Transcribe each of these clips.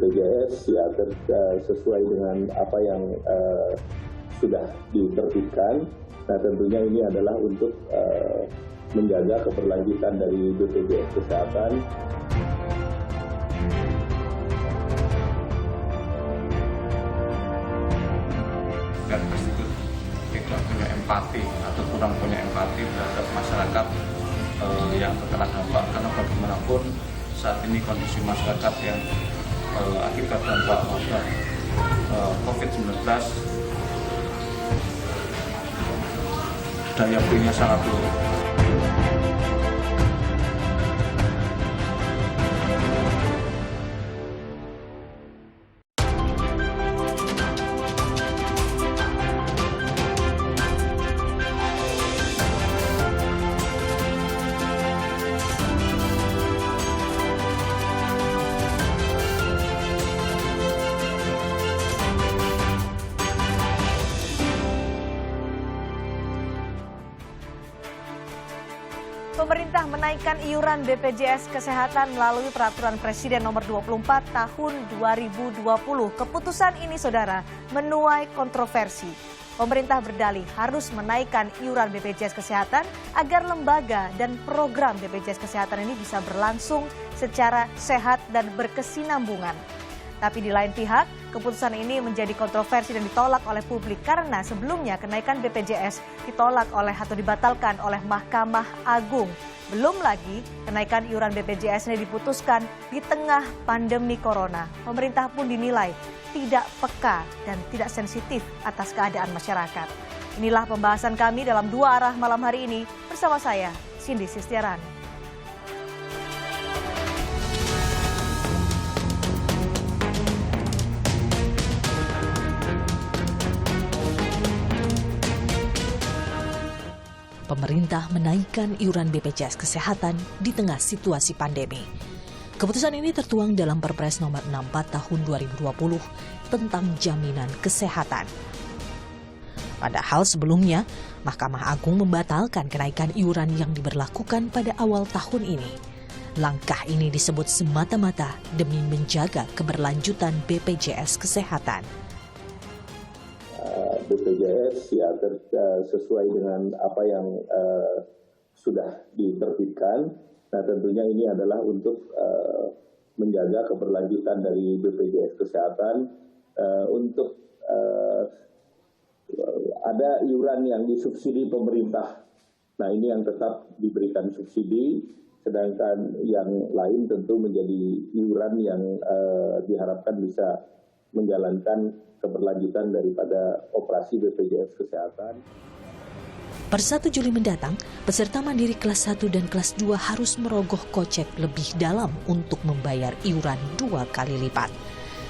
BPJS ya sesuai dengan apa yang sudah diterbitkan. Nah tentunya ini adalah untuk menjaga keberlanjutan dari BPJS Kesehatan. Dan tersebut tidak punya empati atau kurang punya empati terhadap masyarakat yang terkena dampak, karena bagaimanapun saat ini kondisi masyarakat yang akibat dampak wabah COVID-19 daya belinya sangat turun. Pemerintah menaikkan iuran BPJS Kesehatan melalui Peraturan Presiden Nomor 24 Tahun 2020. Keputusan ini, saudara, menuai kontroversi. Pemerintah berdalih harus menaikkan iuran BPJS Kesehatan agar lembaga dan program BPJS Kesehatan ini bisa berlangsung secara sehat dan berkesinambungan. Tapi di lain pihak, keputusan ini menjadi kontroversi dan ditolak oleh publik karena sebelumnya kenaikan BPJS ditolak oleh atau dibatalkan oleh Mahkamah Agung. Belum lagi kenaikan iuran BPJS ini diputuskan di tengah pandemi corona. Pemerintah pun dinilai tidak peka dan tidak sensitif atas keadaan masyarakat. Inilah pembahasan kami dalam Dua Arah malam hari ini bersama saya, Cindy Sistiarani. Pemerintah menaikkan iuran BPJS Kesehatan di tengah situasi pandemi. Keputusan ini tertuang dalam Perpres Nomor 64 Tahun 2020 tentang jaminan kesehatan. Padahal sebelumnya, Mahkamah Agung membatalkan kenaikan iuran yang diberlakukan pada awal tahun ini. Langkah ini disebut semata-mata demi menjaga keberlanjutan BPJS Kesehatan. BPJS ya sesuai dengan apa yang sudah diterbitkan. Nah tentunya ini adalah untuk menjaga keberlanjutan dari BPJS Kesehatan untuk ada iuran yang disubsidi pemerintah. Nah ini yang tetap diberikan subsidi, sedangkan yang lain tentu menjadi iuran yang diharapkan bisa menjalankan keberlanjutan daripada operasi BPJS Kesehatan. Per 1 Juli mendatang, peserta mandiri kelas 1 dan kelas 2 harus merogoh kocek lebih dalam untuk membayar iuran 2 kali lipat.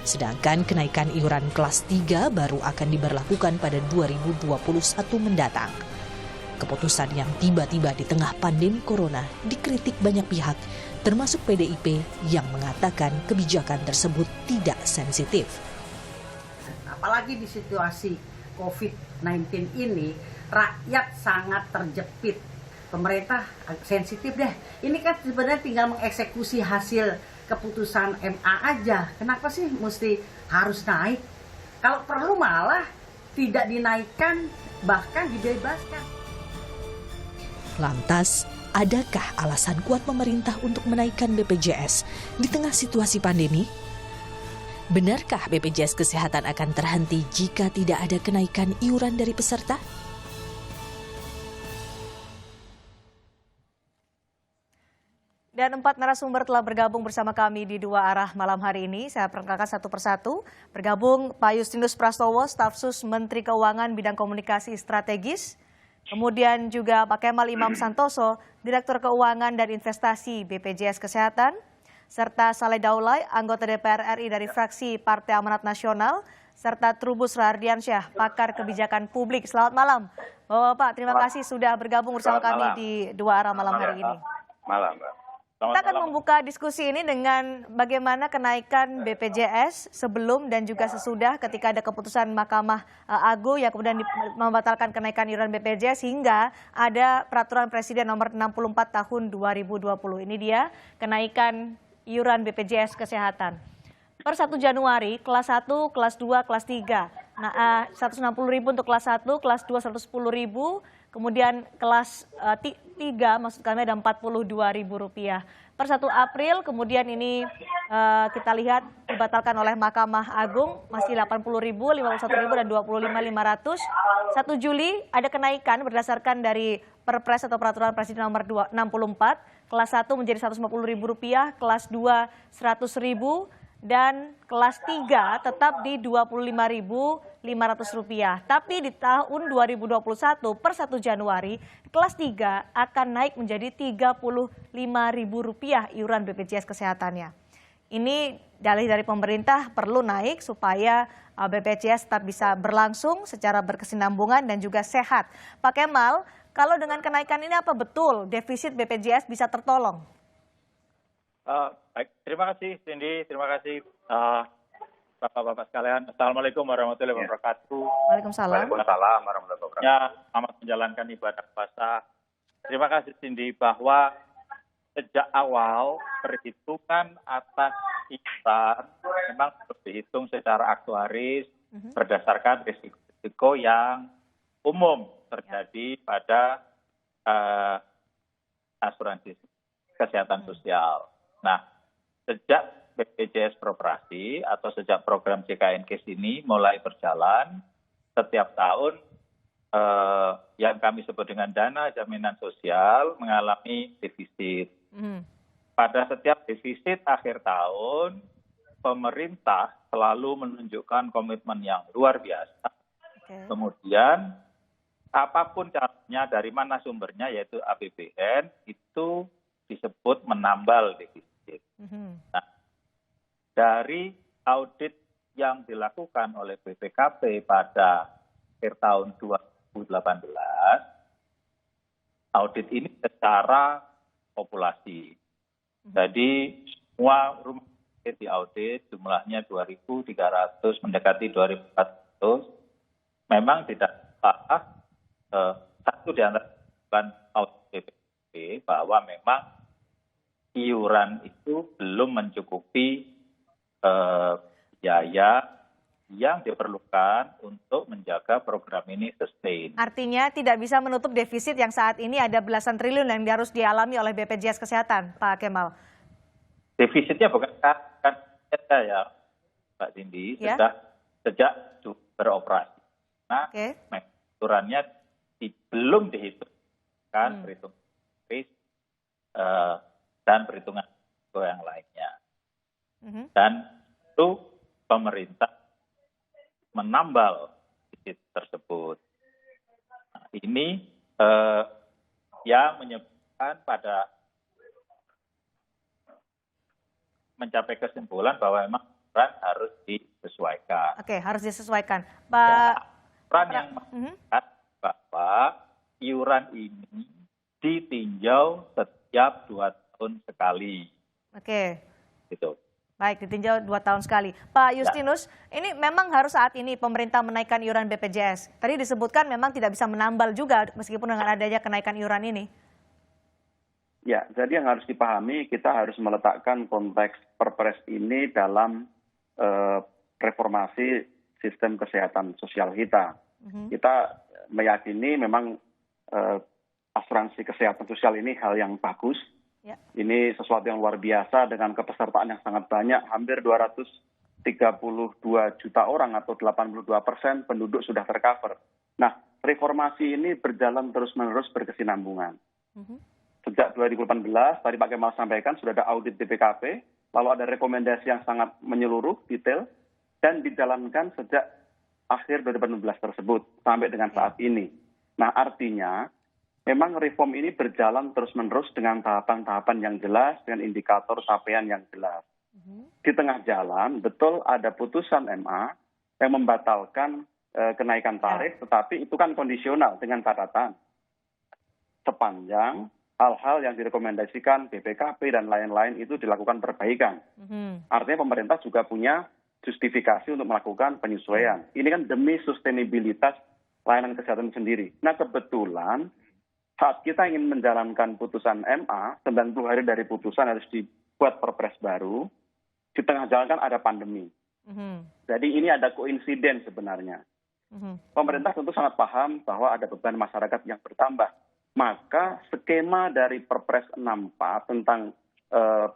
Sedangkan kenaikan iuran kelas 3 baru akan diberlakukan pada 2021 mendatang. Keputusan yang tiba-tiba di tengah pandemi corona dikritik banyak pihak, termasuk PDIP yang mengatakan kebijakan tersebut tidak sensitif. Apalagi di situasi COVID-19 ini, rakyat sangat terjepit. Pemerintah sensitif deh. Ini kan sebenarnya tinggal mengeksekusi hasil keputusan MA aja. Kenapa sih mesti harus naik? Kalau perlu malah tidak dinaikkan, bahkan dibebaskan. Lantas, adakah alasan kuat pemerintah untuk menaikkan BPJS di tengah situasi pandemi? Benarkah BPJS Kesehatan akan terhenti jika tidak ada kenaikan iuran dari peserta? Dan 4 narasumber telah bergabung bersama kami di Dua Arah malam hari ini. Saya perkenalkan satu persatu. Bergabung Pak Justinus Prastowo, Staf Sus Menteri Keuangan Bidang Komunikasi Strategis. Kemudian juga Pak Kemal Imam Santoso, Direktur Keuangan dan Investasi BPJS Kesehatan. Serta Saleh Daulay, anggota DPR RI dari fraksi Partai Amanat Nasional, serta Trubus Rahardiansyah, pakar kebijakan publik. Selamat malam, Bapak-bapak. Terima kasih sudah bergabung bersama kami di Dua Arah malam hari ini. Malam, Mbak. Kita akan membuka diskusi ini dengan bagaimana kenaikan BPJS sebelum dan juga sesudah ketika ada keputusan Mahkamah Agung yang kemudian membatalkan kenaikan iuran BPJS hingga ada Peraturan Presiden Nomor 64 Tahun 2020. Ini dia kenaikan iuran BPJS Kesehatan. Per 1 Januari, kelas 1, kelas 2, kelas 3. Nah, 160.000 untuk kelas 1, kelas 2 110.000, kemudian kelas 3 maksud kami ada Rp42.000. Per 1 April, kemudian ini kita lihat dibatalkan oleh Mahkamah Agung, masih Rp80.000, Rp51.000, dan Rp25.500. 1 Juli ada kenaikan berdasarkan dari Perpres atau Peraturan Presiden nomor 64, kelas 1 menjadi Rp150.000, kelas 2 Rp100.000, dan kelas 3 tetap di Rp25.500. Tapi di tahun 2021 per 1 Januari, kelas 3 akan naik menjadi Rp35.000 iuran BPJS Kesehatannya. Ini dalih dari pemerintah perlu naik supaya BPJS tetap bisa berlangsung secara berkesinambungan dan juga sehat. Pak Kemal, kalau dengan kenaikan ini apa betul defisit BPJS bisa tertolong? Baik, terima kasih Cindy, terima kasih Bapak-Bapak sekalian. Assalamualaikum warahmatullahi wabarakatuh. Waalaikumsalam. Waalaikumsalam warahmatullahi wabarakatuh. Ya, selamat menjalankan ibadah puasa. Terima kasih Cindy bahwa sejak awal perhitungan atas iuran memang harus dihitung secara aktuaris berdasarkan risiko yang umum terjadi pada asuransi kesehatan sosial. Nah, sejak BPJS beroperasi atau sejak program JKNKes ini mulai berjalan, setiap tahun yang kami sebut dengan dana jaminan sosial mengalami defisit. Pada setiap defisit akhir tahun, pemerintah selalu menunjukkan komitmen yang luar biasa. Kemudian, apapun caranya, dari mana sumbernya, yaitu APBN, itu disebut menambal defisit. Nah, dari audit yang dilakukan oleh BPKP pada akhir tahun 2018, audit ini secara populasi. Jadi semua rumah sakit diaudit, jumlahnya 2.300 mendekati 2.400. Memang tidak salah satu di antara audit BPKP bahwa memang iuran itu belum mencukupi biaya yang diperlukan untuk menjaga program ini sustain. Artinya tidak bisa menutup defisit yang saat ini ada belasan triliun yang harus dialami oleh BPJS Kesehatan, Pak Kemal. Defisitnya bukan saja ya, Mbak Cindy, sejak beroperasi. Nah, iurannya belum dihitungkan perhitungan dan perhitungan yang lainnya. Dan itu pemerintah menambal defisit tersebut. Nah, ini yang menyebabkan pada mencapai kesimpulan bahwa memang iuran harus disesuaikan. Oke, harus disesuaikan. Pak Iuran yang mengatakan bahwa iuran ini ditinjau setiap 2 tahun sekali. Oke. Gitu. Baik, ditinjau 2 tahun sekali. Pak Justinus, ini memang harus saat ini pemerintah menaikkan iuran BPJS. Tadi disebutkan memang tidak bisa menambal juga meskipun dengan adanya kenaikan iuran ini. Ya, jadi yang harus dipahami, kita harus meletakkan konteks Perpres ini dalam reformasi sistem kesehatan sosial kita. Kita meyakini memang asuransi kesehatan sosial ini hal yang bagus. Ini sesuatu yang luar biasa dengan kepesertaan yang sangat banyak, hampir 232 juta orang atau 82% penduduk sudah tercover. Nah, reformasi ini berjalan terus-menerus berkesinambungan. Sejak 2018, tadi Pak Kemal sampaikan, sudah ada audit BPKP, lalu ada rekomendasi yang sangat menyeluruh, detail, dan dijalankan sejak akhir 2018 tersebut sampai dengan saat ini. Nah, artinya memang reform ini berjalan terus-menerus dengan tahapan-tahapan yang jelas, dengan indikator capaian yang jelas. Di tengah jalan, betul ada putusan MA yang membatalkan kenaikan tarif, tetapi itu kan kondisional dengan catatan. Sepanjang hal-hal yang direkomendasikan BPKP dan lain-lain itu dilakukan perbaikan. Artinya pemerintah juga punya justifikasi untuk melakukan penyesuaian. Ini kan demi sustainabilitas layanan kesehatan sendiri. Nah, kebetulan saat kita ingin menjalankan putusan MA, 90 hari dari putusan harus dibuat perpres baru. di tengah jalan kan ada pandemi. Jadi ini ada koinsiden sebenarnya. Pemerintah tentu sangat paham bahwa ada beban masyarakat yang bertambah. Maka skema dari Perpres 64 tentang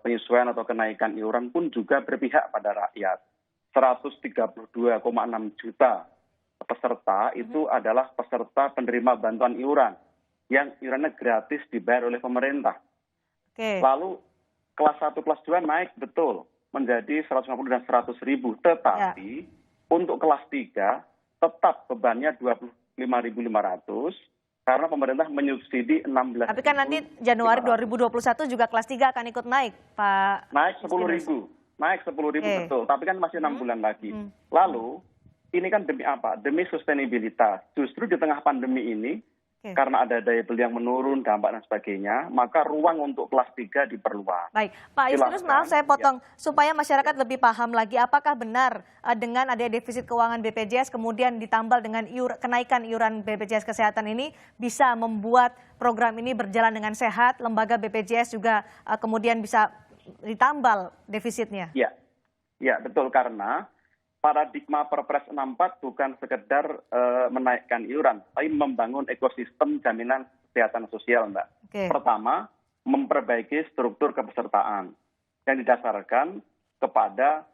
penyesuaian atau kenaikan iuran pun juga berpihak pada rakyat. 132,6 juta peserta itu adalah peserta penerima bantuan iuran yang iurannya gratis dibayar oleh pemerintah. Lalu kelas 1, kelas 2 naik betul menjadi 150 dan 100 ribu. Tetapi untuk kelas 3 tetap bebannya 25.500 karena pemerintah menyubsidi 16. Tapi kan nanti Januari 2021 juga kelas 3 akan ikut naik, Pak. Naik 10.000. Naik 10.000 betul, tapi kan masih 6 bulan lagi. Lalu ini kan demi apa? Demi sustainabilitas. Justru di tengah pandemi ini karena ada daya beli yang menurun, dampak dan sebagainya, maka ruang untuk kelas 3 diperluas. Baik, Pak Justinus, maaf saya potong, supaya masyarakat lebih paham lagi, apakah benar dengan ada defisit keuangan BPJS, kemudian ditambal dengan kenaikan iuran BPJS Kesehatan ini, bisa membuat program ini berjalan dengan sehat, lembaga BPJS juga kemudian bisa ditambal defisitnya? Ya betul, karena paradigma Perpres 64 bukan sekedar menaikkan iuran, tapi membangun ekosistem jaminan kesehatan sosial, Mbak. Pertama, memperbaiki struktur kepesertaan yang didasarkan kepada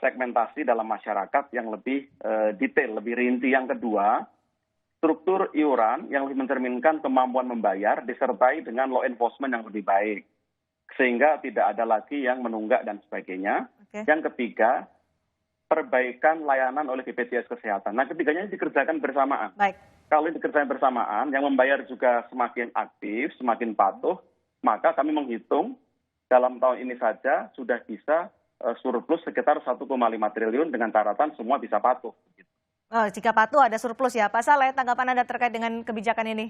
segmentasi dalam masyarakat yang lebih detail, lebih rinci. Yang kedua, struktur iuran yang lebih mencerminkan kemampuan membayar disertai dengan law enforcement yang lebih baik, sehingga tidak ada lagi yang menunggak dan sebagainya. Yang ketiga, perbaikan layanan oleh BPJS Kesehatan. Nah, ketiganya dikerjakan bersamaan. Kalau dikerjakan bersamaan, yang membayar juga semakin aktif, semakin patuh, maka kami menghitung dalam tahun ini saja sudah bisa surplus sekitar 1,5 triliun dengan catatan semua bisa patuh. Jika patuh ada surplus ya. Pak Saleh, tanggapan Anda terkait dengan kebijakan ini?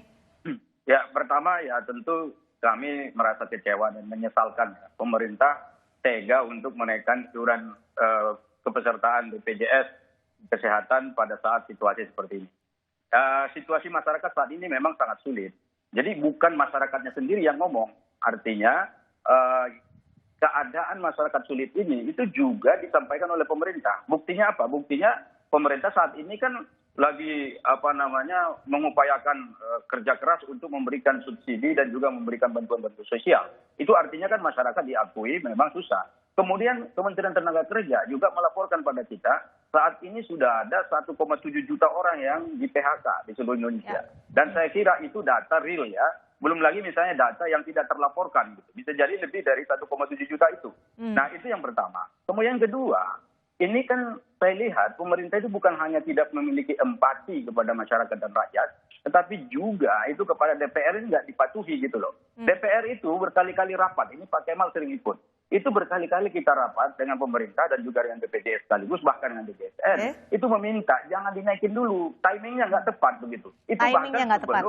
Ya, pertama ya tentu kami merasa kecewa dan menyesalkan pemerintah tega untuk menaikkan iuran kepesertaan BPJS Kesehatan pada saat situasi seperti ini. Situasi masyarakat saat ini memang sangat sulit. Jadi bukan masyarakatnya sendiri yang ngomong. Artinya keadaan masyarakat sulit ini itu juga disampaikan oleh pemerintah. Buktinya apa? Buktinya pemerintah saat ini kan lagi mengupayakan kerja keras untuk memberikan subsidi dan juga memberikan bantuan-bantuan sosial. Itu artinya kan masyarakat diakui memang susah. Kemudian Kementerian Tenaga Kerja juga melaporkan pada kita saat ini sudah ada 1,7 juta orang yang di PHK di seluruh Indonesia. Dan saya kira itu data real ya. Belum lagi misalnya data yang tidak terlaporkan. Gitu. Bisa jadi lebih dari 1,7 juta itu. Nah itu yang pertama. Kemudian yang kedua, ini kan saya lihat pemerintah itu bukan hanya tidak memiliki empati kepada masyarakat dan rakyat, tetapi juga itu kepada DPR ini nggak dipatuhi gitu loh. DPR itu berkali-kali rapat, ini Pak Kemal sering ikut. Itu berkali-kali kita rapat dengan pemerintah dan juga dengan BPJS sekaligus, bahkan dengan BPJS. Itu meminta jangan dinaikin dulu, timingnya nggak tepat begitu. Itu timingnya nggak tepat.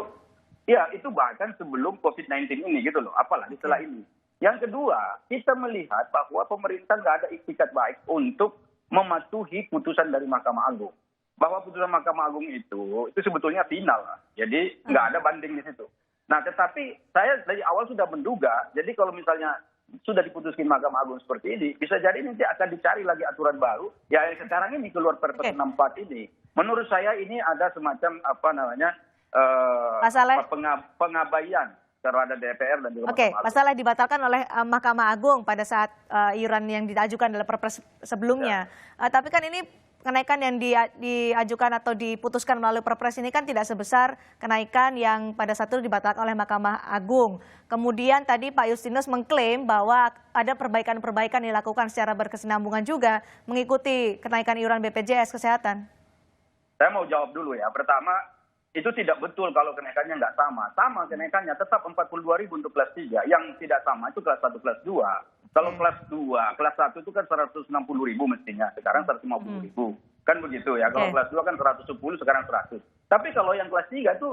Ya, itu bahkan sebelum COVID-19 ini gitu loh, apalagi setelah ini. Yang kedua, kita melihat bahwa pemerintah nggak ada ikhtikat baik untuk mematuhi putusan dari Mahkamah Agung. Bahwa putusan Mahkamah Agung itu sebetulnya final. Jadi nggak ada banding di situ. Nah, tetapi saya dari awal sudah menduga, jadi kalau misalnya sudah diputuskan Mahkamah Agung seperti ini, bisa jadi nanti akan dicari lagi aturan baru. Ya yang sekarang ini keluar Perpres 64 ini. Menurut saya ini ada semacam pengabaian terhadap DPR dan juga Mahkamah Agung. Masalah dibatalkan oleh Mahkamah Agung pada saat iuran yang diajukan dalam Perpres sebelumnya. Tapi kan ini kenaikan yang diajukan atau diputuskan melalui Perpres ini kan tidak sebesar kenaikan yang pada saat itu dibatalkan oleh Mahkamah Agung. Kemudian tadi Pak Justinus mengklaim bahwa ada perbaikan-perbaikan dilakukan secara berkesinambungan juga mengikuti kenaikan iuran BPJS Kesehatan. Saya mau jawab dulu ya. Pertama, itu tidak betul kalau kenaikannya nggak sama. Sama kenaikannya tetap 42.000 untuk kelas 3. Yang tidak sama itu kelas 1, kelas 2. Kalau kelas 2, kelas 1 itu kan 160.000 mestinya. Sekarang 150.000. Kan begitu ya. Kalau kelas 2 kan 110, sekarang 100. Tapi kalau yang kelas 3 itu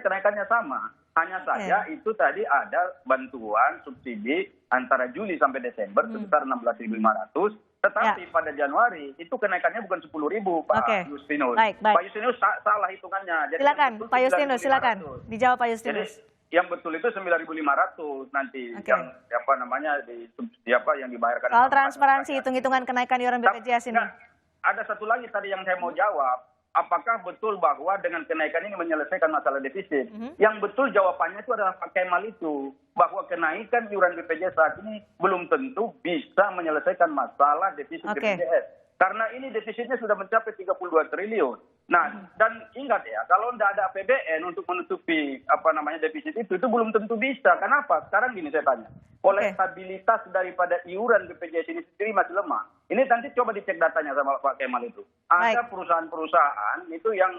kenaikannya sama. Hanya saja itu tadi ada bantuan subsidi antara Juli sampai Desember sebesar 16.500. Tetapi pada Januari itu kenaikannya bukan 10.000, Pak Justinus. Pak Justinus salah hitungannya. Jadi silakan, Pak Justinus, silakan dijawab Pak Justinus. yang betul itu 9.500 nanti yang apa namanya yang dibayarkan. Soal transparansi hitung-hitungan kenaikan iuran BPJS ini. Ada satu lagi tadi yang saya mau jawab, apakah betul bahwa dengan kenaikan ini menyelesaikan masalah defisit? Yang betul jawabannya itu adalah Pak Kemal itu, bahwa kenaikan iuran BPJS saat ini belum tentu bisa menyelesaikan masalah defisit BPJS. Karena ini defisitnya sudah mencapai 32 triliun. Nah, dan ingat ya, kalau tidak ada APBN untuk menutupi defisit itu belum tentu bisa. Kenapa? Sekarang gini saya tanya, kolektabilitas daripada iuran BPJS ini sendiri masih lemah. Ini nanti coba dicek datanya sama Pak Kemal itu. Ada perusahaan-perusahaan itu yang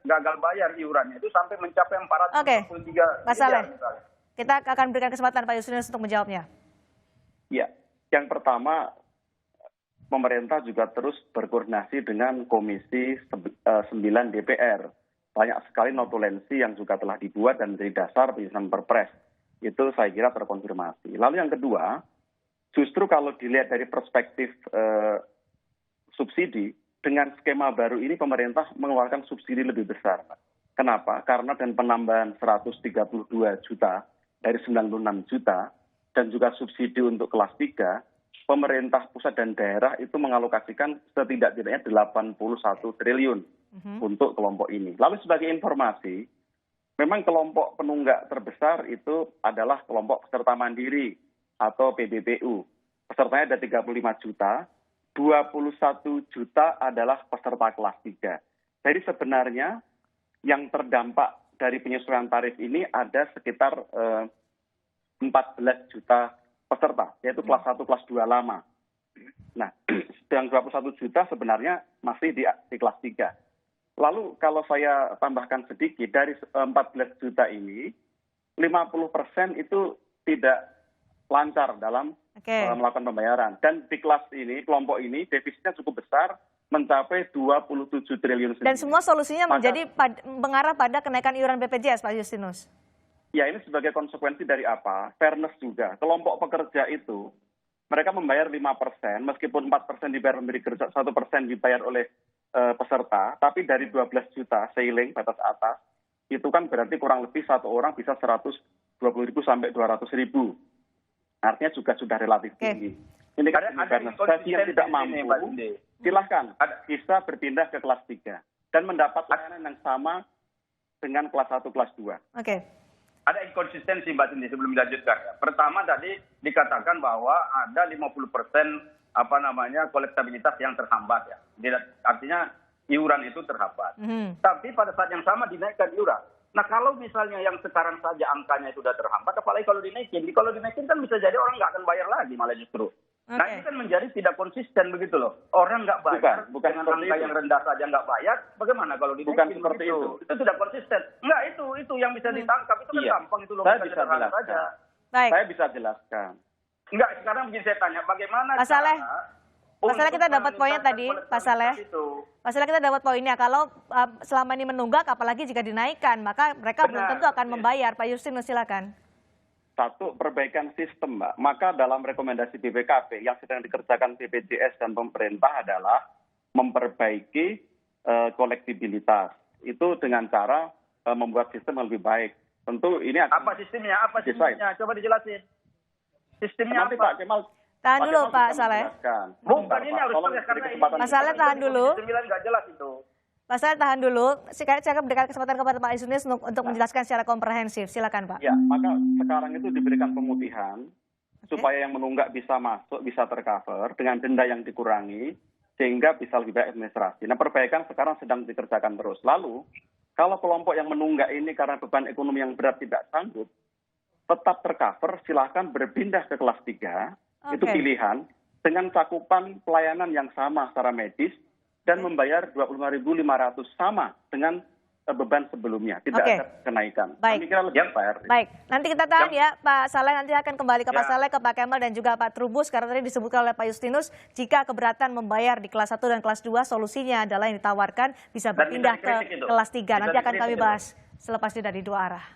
gagal bayar iurannya itu sampai mencapai 443 Pak Saleh, kita akan berikan kesempatan Pak Justinus untuk menjawabnya. Ya, yang pertama, pemerintah juga terus berkoordinasi dengan Komisi 9 DPR. Banyak sekali notulensi yang juga telah dibuat dan menjadi dasar penyusunan Perpres. Itu saya kira terkonfirmasi. Lalu yang kedua, justru kalau dilihat dari perspektif subsidi, dengan skema baru ini pemerintah mengeluarkan subsidi lebih besar. Kenapa? Karena dengan penambahan 132 juta dari 96 juta dan juga subsidi untuk kelas 3, pemerintah pusat dan daerah itu mengalokasikan setidak-tidaknya 81 triliun untuk kelompok ini. Lalu sebagai informasi, memang kelompok penunggak terbesar itu adalah kelompok peserta mandiri atau PBBU. Pesertanya ada 35 juta, 21 juta adalah peserta kelas 3. Jadi sebenarnya yang terdampak dari penyesuaian tarif ini ada sekitar 14 juta peserta, yaitu kelas 1, kelas 2 lama. Nah, yang 21 juta sebenarnya masih di kelas 3. Lalu kalau saya tambahkan sedikit, dari 14 juta ini, 50% itu tidak lancar dalam melakukan pembayaran. Dan di kelas ini, kelompok ini, defisitnya cukup besar, mencapai 27 triliun sendiri. Dan semua solusinya mengarah pada kenaikan iuran BPJS, Pak Justinus. Ya, ini sebagai konsekuensi dari apa? Fairness juga. Kelompok pekerja itu, mereka membayar 5%, meskipun 4% dibayar pemberi kerja, 1% dibayar oleh peserta, tapi dari 12 juta ceiling, batas atas, itu kan berarti kurang lebih satu orang bisa 120.000 sampai 200.000. Artinya juga sudah relatif tinggi. Ini kan fairness. Bagi yang tidak mampu, silahkan bisa berpindah ke kelas 3 dan mendapat layanan yang sama dengan kelas 1, kelas 2. Ada inkonsistensi Mbak Cindy sebelum dilanjutkan. Pertama tadi dikatakan bahwa ada 50% kolektabilitas yang terhambat ya. Artinya iuran itu terhambat. Tapi pada saat yang sama dinaikkan iuran. Nah kalau misalnya yang sekarang saja angkanya itu sudah terhambat, apalagi kalau dinaikin. Kalau dinaikin kan bisa jadi orang nggak akan bayar lagi malah justru. Nah ini kan menjadi tidak konsisten begitu loh. Orang nggak bayar, bukan dengan angka yang rendah saja nggak bayar, bagaimana kalau dinaikin? Bukan seperti itu. Itu tidak konsisten. Enggak, itu yang bisa ditangkap, itu kan gampang itu loh. Saya bisa jelaskan. Saya bisa jelaskan. Enggak, sekarang begini saya tanya, bagaimana Pak Saleh, kita dapat poinnya tadi, Pak Saleh. Pak Saleh, kita dapat poinnya. Kalau selama ini menunggak, apalagi jika dinaikkan, maka mereka belum tentu akan membayar. Pak Justinus, silakan. Satu, perbaikan sistem, Mbak. Maka dalam rekomendasi BPKP yang sedang dikerjakan BPJS dan pemerintah adalah memperbaiki kolektibilitas. Itu dengan cara membuat sistem yang lebih baik. Tentu ini akan... Apa sistemnya? Coba dijelasin. Sistemnya nanti apa? Pak Kemal... Tahan dulu, Pak Saleh. Bukan, ini harus karena ini. Pak Saleh, tahan dulu. Nggak jelas itu. Pak Saleh, tahan dulu. Saya akan berikan kesempatan kepada Pak Justinus untuk menjelaskan secara komprehensif. Silakan, Pak. Ya, maka sekarang itu diberikan pemutihan supaya yang menunggak bisa masuk, bisa tercover dengan denda yang dikurangi sehingga bisa lebih baik administrasi. Nah, perbaikan sekarang sedang dikerjakan terus. Lalu, kalau kelompok yang menunggak ini karena beban ekonomi yang berat tidak sanggup, tetap tercover, silakan berpindah ke kelas 3. Itu pilihan dengan cakupan pelayanan yang sama secara medis dan membayar 25.500 sama dengan beban sebelumnya, tidak ada kenaikan. Baik. Kami kira lebih fair. Baik, nanti kita tahan ya, Pak Saleh, nanti akan kembali ke Pak Saleh, ke Pak Kemal dan juga Pak Trubus, karena tadi disebutkan oleh Pak Justinus, jika keberatan membayar di kelas 1 dan kelas 2, solusinya adalah yang ditawarkan bisa berpindah ke kelas 3. Nanti akan kami bahas selepas jeda di Dua Arah.